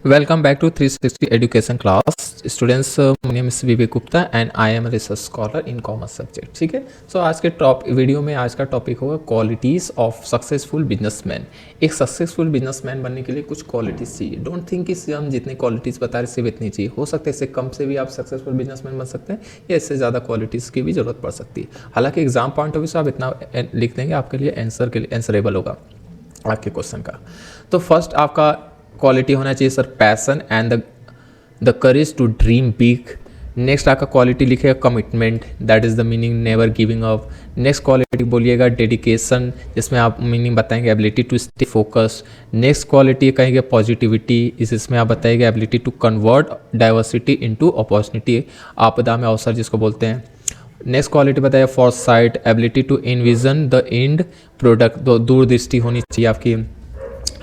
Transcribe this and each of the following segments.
Welcome back to 360 Education class. Students, my name is Vivek Gupta and I am a research scholar in commerce subject. ठीक है, सो आज के video में आज का टॉपिक होगा क्वालिटीज़ ऑफ सक्सेसफुल बिजनेसमैन। एक सक्सेसफुल बिजनेसमैन बनने के लिए कुछ क्वालिटीज़ चाहिए। डोंट थिंक कि हम जितनी क्वालिटीज़ बता रहे सिर्फ इतनी चाहिए। हो सकता है इससे कम से भी आप सक्सेसफुल बिजनेसमैन बन सकते हैं या इससे ज़्यादा क्वालिटीज़ की भी ज़रूरत पड़ सकती है। हालांकि एग्जाम पॉइंट ऑफ व्यू से आप इतना लिख देंगे आपके लिए आंसरेबल होगा आपके क्वेश्चन का। तो फर्स्ट आपका क्वालिटी होना चाहिए sir passion and the courage to dream big. Next आपका क्वालिटी लिखेगा commitment, that is the meaning never giving up. Next quality बोलिएगा डेडिकेशन, जिसमें आप मीनिंग बताएंगे ability to stay focus. Next quality कहेंगे पॉजिटिविटी, इसमें आप बताएंगे ability to convert diversity into opportunity, आपदा में अवसर जिसको बोलते हैं। नेक्स्ट क्वालिटी बताइए foresight, ability to envision the end product, दूरदृष्टि होनी चाहिए आपकी।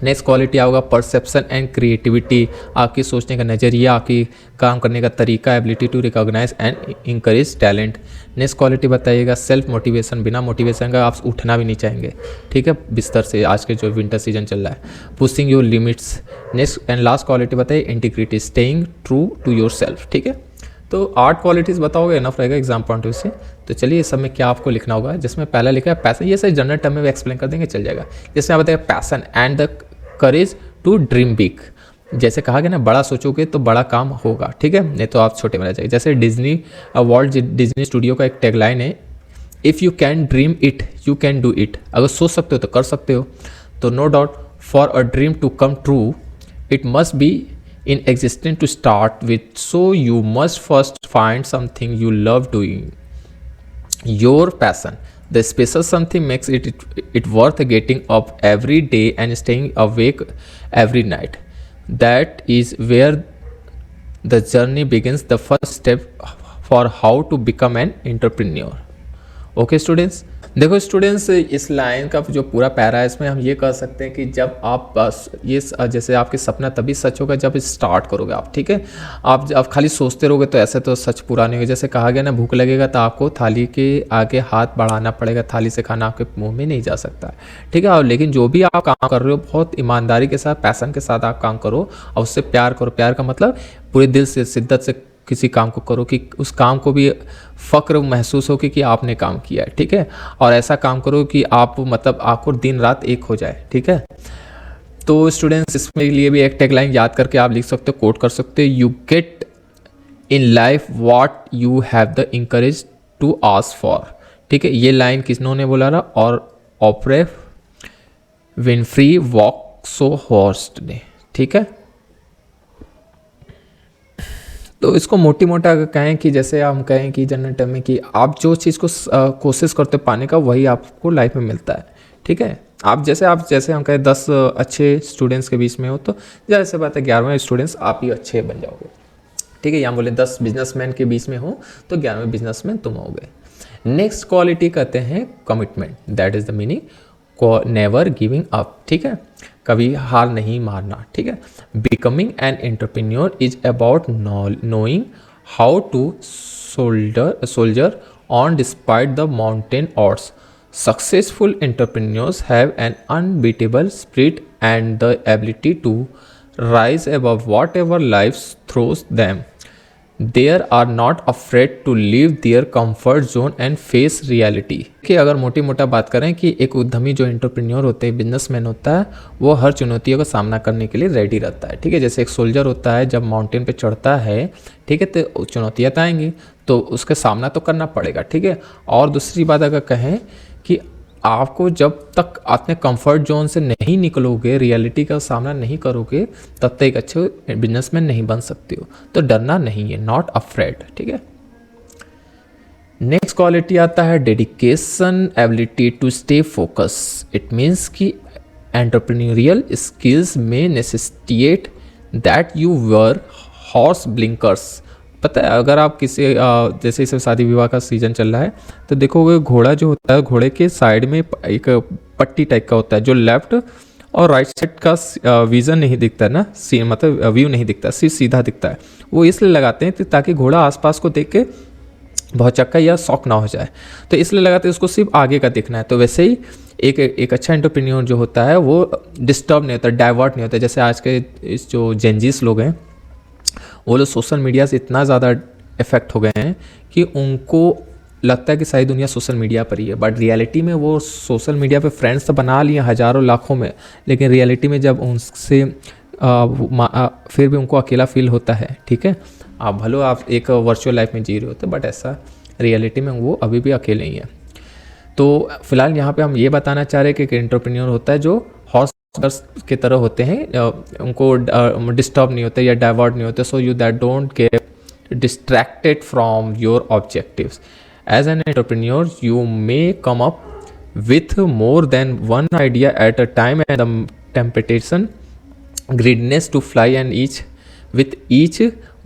नेक्स्ट क्वालिटी होगा परसेप्शन एंड क्रिएटिविटी, आपकी सोचने का नज़रिया, आपकी काम करने का तरीका, ability to recognise and encourage talent. Next quality बताइएगा सेल्फ मोटिवेशन, बिना मोटिवेशन का आप उठना भी नहीं चाहेंगे, ठीक है, बिस्तर से। आज के जो विंटर सीजन चल रहा है, pushing your limits. Next and last quality बताइए integrity, staying true to yourself, ठीक है। तो 8 क्वालिटीज़ बताओगे इनफ रहेगा एग्जाम पॉइंट ऑफ व्यू से। तो चलिए इस सब में क्या आपको लिखना होगा, जिसमें पहला लिखा है पैसन, ये सर जनरल टर्म में एक्सप्लेन कर देंगे चल जाएगा। जिसमें आप बताइए passion and the courage to dream big, जैसे कहा गया ना बड़ा सोचोगे तो बड़ा काम होगा, ठीक है, नहीं तो आप छोटे में रह जाएंगे। जैसे वर्ल्ट डिज्नी स्टूडियो का एक टैगलाइन है, if you can dream it you can do it. अगर सोच सकते हो तो कर सकते हो। तो no doubt for a dream to come true it must be in existence to start with, so you must first find something you love doing, your passion. The special something makes it worth getting up every day and staying awake every night. That is where the journey begins, the first step for how to become an entrepreneur. Okay students, देखो students, इस line का जो पूरा para है इसमें हम ये कह सकते हैं कि जब आप ये जैसे आपके सपना तभी सच होगा जब स्टार्ट करोगे आप, ठीक है। आप खाली सोचते रहोगे तो ऐसे तो सच पूरा नहीं होगा। जैसे कहा गया ना भूख लगेगा तो आपको थाली के आगे हाथ बढ़ाना पड़ेगा, थाली से खाना आपके मुंह में नहीं जा सकता, ठीक है। और लेकिन जो भी आप काम कर रहे हो बहुत ईमानदारी के साथ, पैसन के साथ आप काम करो और उससे प्यार करो। प्यार का मतलब पूरे दिल से, शिद्दत से किसी काम को करो कि उस काम को भी फ़क्र महसूस हो कि आपने काम किया है, ठीक है। और ऐसा काम करो कि आप मतलब आपको दिन रात एक हो जाए, ठीक है। तो स्टूडेंट्स इसमें लिए भी एक टैगलाइन याद करके आप लिख सकते हो, कोट कर सकते हो, you get in life what you have the encourage to ask for, ठीक है। ये लाइन किसने बोला रहा, और ऑपरे विनफ्री वॉक सो हॉर्स्ट ने, ठीक है। तो इसको मोटी मोटा अगर कहें कि जैसे हम कहें कि जनरल टर्म में कि आप जो चीज़ को कोशिश करते हो पाने का वही आपको लाइफ में मिलता है, ठीक है। आप जैसे हम कहें 10 अच्छे स्टूडेंट्स के बीच में हो तो जैसे बात है 11वें स्टूडेंट्स आप ही अच्छे बन जाओगे, ठीक है। या बोले 10 बिजनेसमैन के बीच में हो तो 11वें बिजनेसमैन तुम होगे। नेक्स्ट क्वालिटी कहते हैं commitment, that is the meaning never giving up, ठीक है, कभी हार नहीं मारना, ठीक है। Becoming an entrepreneur is about knowing how to soldier on despite the mountain odds. Successful entrepreneurs have an unbeatable spirit and the ability to rise above whatever life throws them. They are not afraid to leave their comfort zone and face reality. कि अगर मोटी मोटा बात करें कि एक उद्यमी जो एंटरप्रेन्योर होते हैं, बिजनेसमैन होता है, वो हर चुनौतियों का सामना करने के लिए रेडी रहता है, ठीक है। जैसे एक सोल्जर होता है जब माउंटेन पे चढ़ता है, ठीक है, तो चुनौतियाँ तो आएंगी तो उसका सामना तो करना पड़ेगा, ठीक है। और दूसरी बात अगर कहें कि आपको जब तक अपने कंफर्ट जोन से नहीं निकलोगे, रियलिटी का सामना नहीं करोगे, तब तक एक अच्छे बिजनेसमैन नहीं बन सकते हो। तो डरना नहीं है, नॉट अफ्रेड, ठीक है। नेक्स्ट क्वालिटी आता है dedication, ability to stay focus. It means कि एंटरप्रेन्योरियल स्किल्स में necessitate that you wear horse blinkers. पता है अगर आप किसी जैसे इस शादी विवाह का सीजन चल रहा है तो देखोगे घोड़ा जो होता है, घोड़े के साइड में एक पट्टी टाइप का होता है जो लेफ्ट और राइट साइड का विजन नहीं दिखता है ना, मतलब व्यू नहीं दिखता, सीधा दिखता है। वो इसलिए लगाते हैं ताकि घोड़ा आसपास को देख के बहुत चक्का या शौक ना हो जाए, तो इसलिए लगाते उसको सिर्फ आगे का देखना है। तो वैसे ही एक अच्छा एंटरप्रेन्योर जो होता है वो डिस्टर्ब नहीं होता, डाइवर्ट नहीं होता। जैसे आज के इस जो जेनजीस लोग हैं वो लोग सोशल मीडिया से इतना ज़्यादा इफेक्ट हो गए हैं कि उनको लगता है कि सारी दुनिया सोशल मीडिया पर ही है, बट रियलिटी में वो सोशल मीडिया पे फ्रेंड्स तो बना लिए हज़ारों लाखों में, लेकिन रियलिटी में जब उनसे फिर भी उनको अकेला फील होता है। ठीक है, आप भलो आप एक वर्चुअल लाइफ में जी रहे होते, बट ऐसा रियलिटी में वो अभी भी अकेले ही है। तो फिलहाल यहाँ पे हम ये बताना चाह रहे हैं कि एक एंटरप्रेन्योर होता है जो हॉर्स की तरह होते हैं, उनको डिस्टर्ब नहीं होते या डाइवर्ट नहीं होते, so you that don't get distracted from your objectives. As an entrepreneur, you may come up with more than one idea at a time, and the temptation, greediness to fly, and each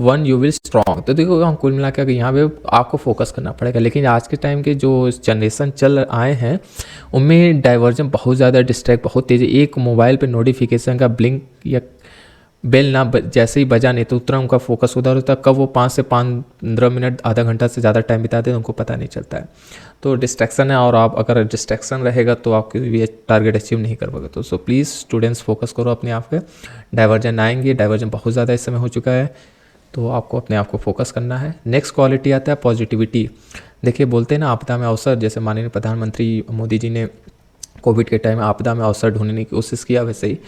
one you will strong. तो देखो हम कुल मिला के यहाँ पे आपको focus करना पड़ेगा, लेकिन आज के टाइम के जो जनरेशन चल आए हैं उनमें डाइवर्जन बहुत ज़्यादा, डिस्ट्रैक्ट बहुत तेज़। एक मोबाइल पे नोटिफिकेशन का ब्लिंक या बेल ना जैसे ही बजा नहीं तो उतना उनका फोकस उधर होता है। कब वो 5 से 15 मिनट आधा घंटा से ज़्यादा टाइम बिताते हैं उनको पता नहीं चलता है। तो डिस्ट्रैक्शन है, और आप अगर डिस्ट्रैक्शन रहेगा तो आप ये टारगेट अचीव नहीं कर पाओगे। तो सो प्लीज़ स्टूडेंट्स फोकस करो अपने आप पे। डाइवर्जन आएंगे, डाइवर्जन बहुत ज़्यादा इस समय हो चुका है, तो आपको अपने आप को फोकस करना है। नेक्स्ट क्वालिटी आता है पॉजिटिविटी। देखिए बोलते हैं ना आपदा में अवसर, जैसे माननीय प्रधानमंत्री मोदी जी ने कोविड के टाइम आपदा में अवसर ढूंढने की कोशिश किया, वैसे ही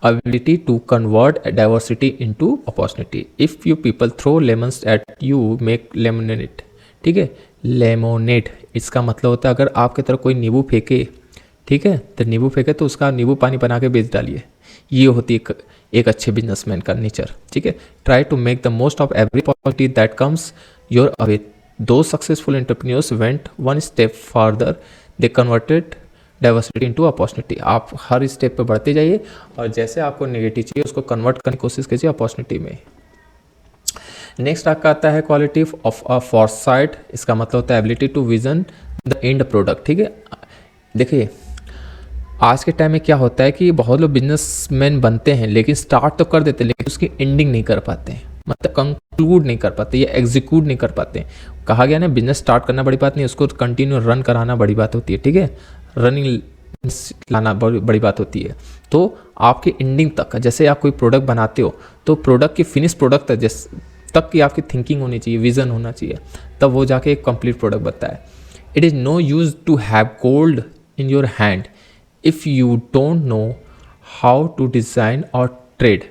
ability to convert diversity into opportunity. If you people throw lemons at you make lemonade. ठीक है, लेमोनेड इसका मतलब होता है अगर आपकी तरफ कोई नींबू फेंके, ठीक है, तो नींबू फेंके तो उसका नींबू पानी बना के बेच डालिए। ये होती है एक अच्छे बिजनेसमैन का नेचर। ठीक है, try to make the most of every opportunity that comes your away. Though successful entrepreneurs went one step further, they converted diversity into opportunity. आप हर स्टेप पे बढ़ते जाइए और जैसे आपको नेगेटिव चाहिए उसको कन्वर्ट करने की कोशिश कीजिए अपॉर्चुनिटी में। नेक्स्ट आपका आता है क्वालिटी ऑफ अ फॉरसाइट। इसका मतलब होता है ability to vision the end product. ठीक है, देखिए आज के टाइम में क्या होता है कि बहुत लोग बिजनेसमैन बनते हैं लेकिन स्टार्ट तो कर देते हैं लेकिन उसकी एंडिंग नहीं कर पाते हैं, मतलब कंक्लूड नहीं कर पाते या एग्जीक्यूट नहीं कर पाते। कहा गया ना बिजनेस स्टार्ट करना बड़ी बात नहीं, उसको कंटिन्यू रन कराना बड़ी बात होती है। ठीक है, रनिंग लाना बड़ी बात होती है। तो आपकी एंडिंग तक, जैसे आप कोई प्रोडक्ट बनाते हो तो प्रोडक्ट की फिनिश प्रोडक्ट तक की आपकी थिंकिंग होनी चाहिए, विजन होना चाहिए, तब वो जाके एक कंप्लीट प्रोडक्ट बनता है। It is no use to have gold in your hand if you don't know how to design और trade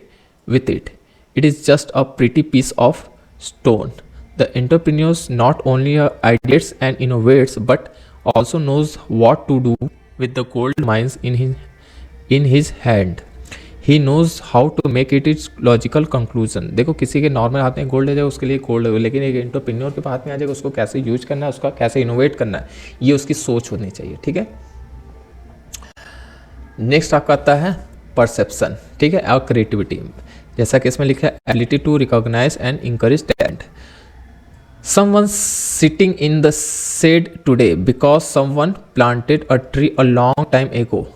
with it. It is just a pretty piece of stone. The entrepreneur not only ideates and innovates but also knows what to do with the gold mines in his hand. He knows how to make it its logical conclusion. देखो किसी के normal हाथ में gold है जाए उसके लिए gold है, लेकिन एक एंटरप्रेन्योर के हाथ में आ जाएगा उसको कैसे यूज करना है, उसका कैसे इनोवेट करना है, ये उसकी सोच होनी चाहिए। ठीक है, नेक्स्ट आपका आता है परसेप्शन। ठीक है, और क्रिएटिविटी। जैसा कि इसमें लिखा है ability to recognise and encourage talent. Someone sitting in the shade today because someone planted a tree a long time ago.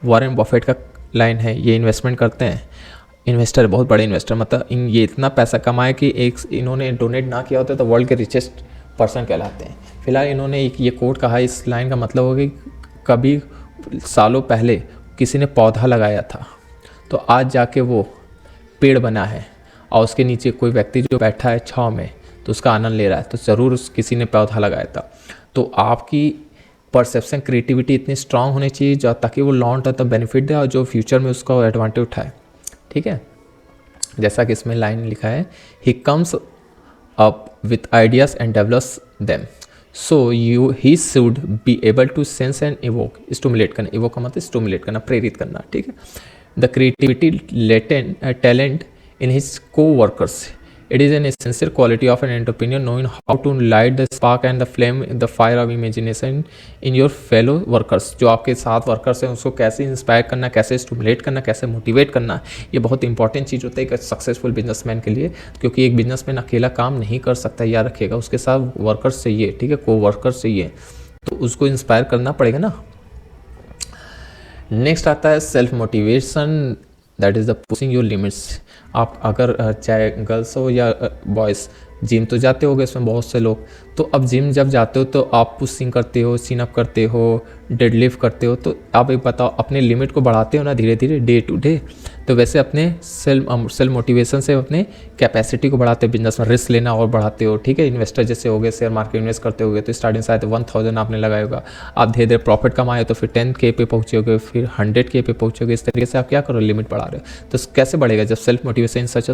Warren Buffett का लाइन है, ये इन्वेस्टमेंट करते हैं, इन्वेस्टर बहुत बड़े इन्वेस्टर, मतलब ये इतना पैसा कमाए कि एक इन्होंने डोनेट ना किया होता तो वर्ल्ड के रिचेस्ट पर्सन कहलाते हैं। फिलहाल इन्होंने एक ये कोट कहा, इस लाइन का मतलब हो कि कभी सालों पहले किसी ने पौधा लगाया था तो आज जाके वो पेड़ बना है और उसके नीचे कोई व्यक्ति जो बैठा है छांव में तो उसका आनंद ले रहा है, तो ज़रूर किसी ने पौधा लगाया था। तो आपकी परसेप्शन क्रिएटिविटी इतनी स्ट्रांग होनी चाहिए जो ताकि वो लॉन्ग टर्म तक बेनिफिट दे और जो फ्यूचर में उसका एडवांटेज उठाए। ठीक है, जैसा कि इसमें लाइन लिखा है, he comes up with ideas and develops them, so he should be able to sense and evoke. Stimulate करना, इवोक का मतलब स्टिमुलेट करना, प्रेरित करना। ठीक है, the creativity latent talent in his co-workers. It is an essential quality of an entrepreneur knowing how to light the spark and the flame, the fire of imagination in your fellow workers. जो आपके साथ workers हैं उसको कैसे inspire करना, कैसे stimulate करना, कैसे मोटिवेट करना, ये बहुत इंपॉर्टेंट चीज़ होता है एक सक्सेसफुल बिजनेसमैन के लिए, क्योंकि एक बिजनेसमैन अकेला काम नहीं कर सकता, याद रखिएगा, उसके साथ वर्कर्स चाहिए। ठीक है, को वर्कर्स चाहिए, तो उसको इंस्पायर करना पड़ेगा ना। नेक्स्ट आता है self motivation, that is the pushing your limits. आप अगर चाहे गर्ल्स हो या बॉयज़, जिम तो जाते होगे इसमें बहुत से लोग, तो अब जिम जब जाते हो तो आप पुशिंग करते हो, सिन अप करते हो, डेडलिफ्ट करते हो, तो आप एक बताओ अपने लिमिट को बढ़ाते हो ना धीरे धीरे डे टू डे। तो वैसे अपने सेल्फ मोटिवेशन से अपने कैपेसिटी को बढ़ाते हो, बिजनेस में रिस्क लेना और बढ़ाते हो, ठीक है। इन्वेस्टर जैसे हो गए, शेयर मार्केट इन्वेस्ट करते होगे तो स्टार्टिंग शायद 1000 आपने लगाया होगा, आप धीरे धीरे प्रॉफिट कमाए तो फिर 10K पे पहुँचोगे, फिर 100K पे पहुँचोगे। इस तरीके से आप क्या करो, लिमिट बढ़ा रहे हो। तो कैसे बढ़ेगा, जब self motivation such a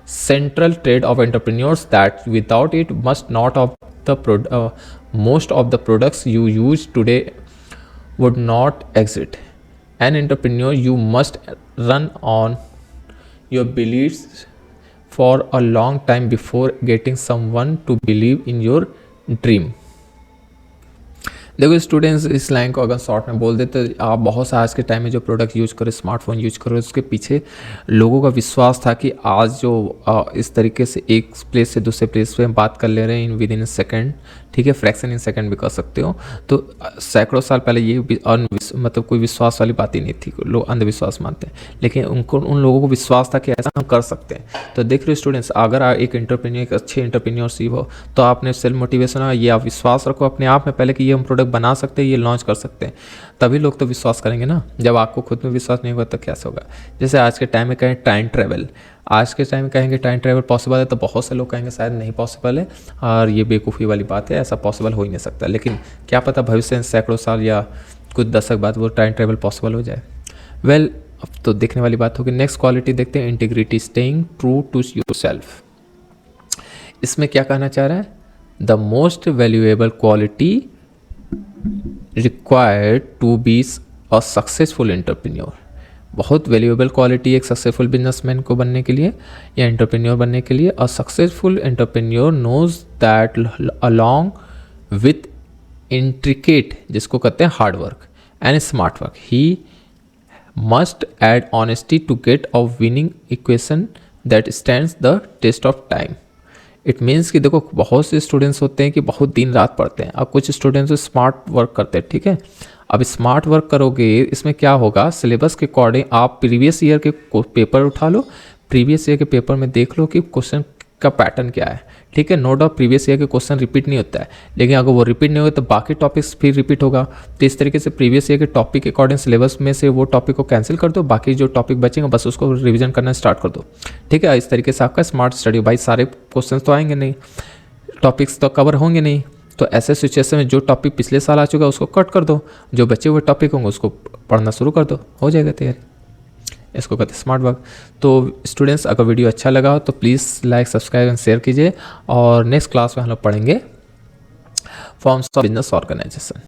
central trade off entrepreneurs that without it must not of the most of the products you use today would not exist. An entrepreneur, you must run on your beliefs for a long time before getting someone to believe in your dream. देखो students, इस line को अगर short में बोल देते तो आप बहुत सा आज के टाइम में जो प्रोडक्ट यूज करो, स्मार्टफोन यूज करो, उसके पीछे लोगों का विश्वास था कि आज जो इस तरीके से एक प्लेस से दूसरे प्लेस पे हम बात कर ले रहे हैं विद इन सेकंड, ठीक है, फ्रैक्शन इन सेकंड भी कर सकते हो। तो सैकड़ों साल पहले ये मतलब कोई विश्वास वाली बात ही नहीं थी, लोग अंधविश्वास मानते हैं, लेकिन उन लोगों को विश्वास था कि ऐसा हम कर सकते हैं। तो देख रहे हो स्टूडेंट्स, अगर एक एंटरप्रेन्योर, एक अच्छे एंटरप्रेन्योरशिप हो तो आपने सेल्फ मोटिवेशन ये आप विश्वास रखो अपने आप में पहले कि ये हम प्रोडक्ट बना सकते हैं, ये लॉन्च कर सकते हैं, तभी लोग तो विश्वास करेंगे ना। जब आपको खुद में विश्वास नहीं होगा तो कैसे होगा। जैसे आज के टाइम में कहें टाइम ट्रैवल, आज के टाइम में कहेंगे टाइम ट्रैवल पॉसिबल है तो बहुत से लोग कहेंगे शायद नहीं पॉसिबल है, और ये बेवकूफ़ी वाली बात है, ऐसा पॉसिबल हो ही नहीं सकता। लेकिन क्या पता भविष्य में सैकड़ों साल या कुछ दशक बाद वो टाइम ट्रैवल पॉसिबल हो जाए। वेल, अब तो देखने वाली बात होगी। नेक्स्ट क्वालिटी देखते हैं, integrity, staying true to yourself. इसमें क्या कहना चाह रहा है, the most valuable quality required to be a successful entrepreneur. बहुत वैल्यूएबल क्वालिटी एक सक्सेसफुल बिजनेसमैन को बनने के लिए या एंटरप्रेन्योर बनने के लिए। A successful entrepreneur knows that along with intricate, जिसको कहते हैं hard work and smart work, he must add honesty to get a winning equation that stands the test of time. It means कि देखो बहुत से स्टूडेंट्स होते हैं कि बहुत दिन रात पढ़ते हैं, और कुछ स्टूडेंट्स स्मार्ट वर्क करते हैं, ठीक है। अब स्मार्ट वर्क करोगे, इसमें क्या होगा, सिलेबस के अकॉर्डिंग आप प्रीवियस ईयर के पेपर उठा लो, प्रीवियस ईयर के पेपर में देख लो कि क्वेश्चन का पैटर्न क्या है, ठीक है। नो डाउट प्रीवियस ईयर के क्वेश्चन रिपीट नहीं होता है, लेकिन अगर वो रिपीट नहीं होगा तो बाकी टॉपिक्स फिर रिपीट होगा। तो इस तरीके से प्रीवियस ईयर के टॉपिक के अकॉर्डिंग सिलेबस में से वो टॉपिक को कैंसिल कर दो, बाकी जो टॉपिक बचेंगे बस उसको रिवीजन करना स्टार्ट कर दो, ठीक है। इस तरीके से आपका स्मार्ट स्टडी, भाई सारे क्वेश्चन तो आएंगे नहीं, टॉपिक्स तो कवर होंगे नहीं, तो ऐसे सिचुएशन में जो टॉपिक पिछले साल आ चुका है उसको कट कर दो, जो बचे हुए टॉपिक होंगे उसको पढ़ना शुरू कर दो, हो जाएगा तैयारी। इसको कहते हैं स्मार्ट वर्क। तो स्टूडेंट्स, अगर वीडियो अच्छा लगा हो तो please like, subscribe and share कीजिए, और नेक्स्ट क्लास में हम लोग पढ़ेंगे फॉर्म्स ऑफ बिजनेस ऑर्गेनाइजेशन।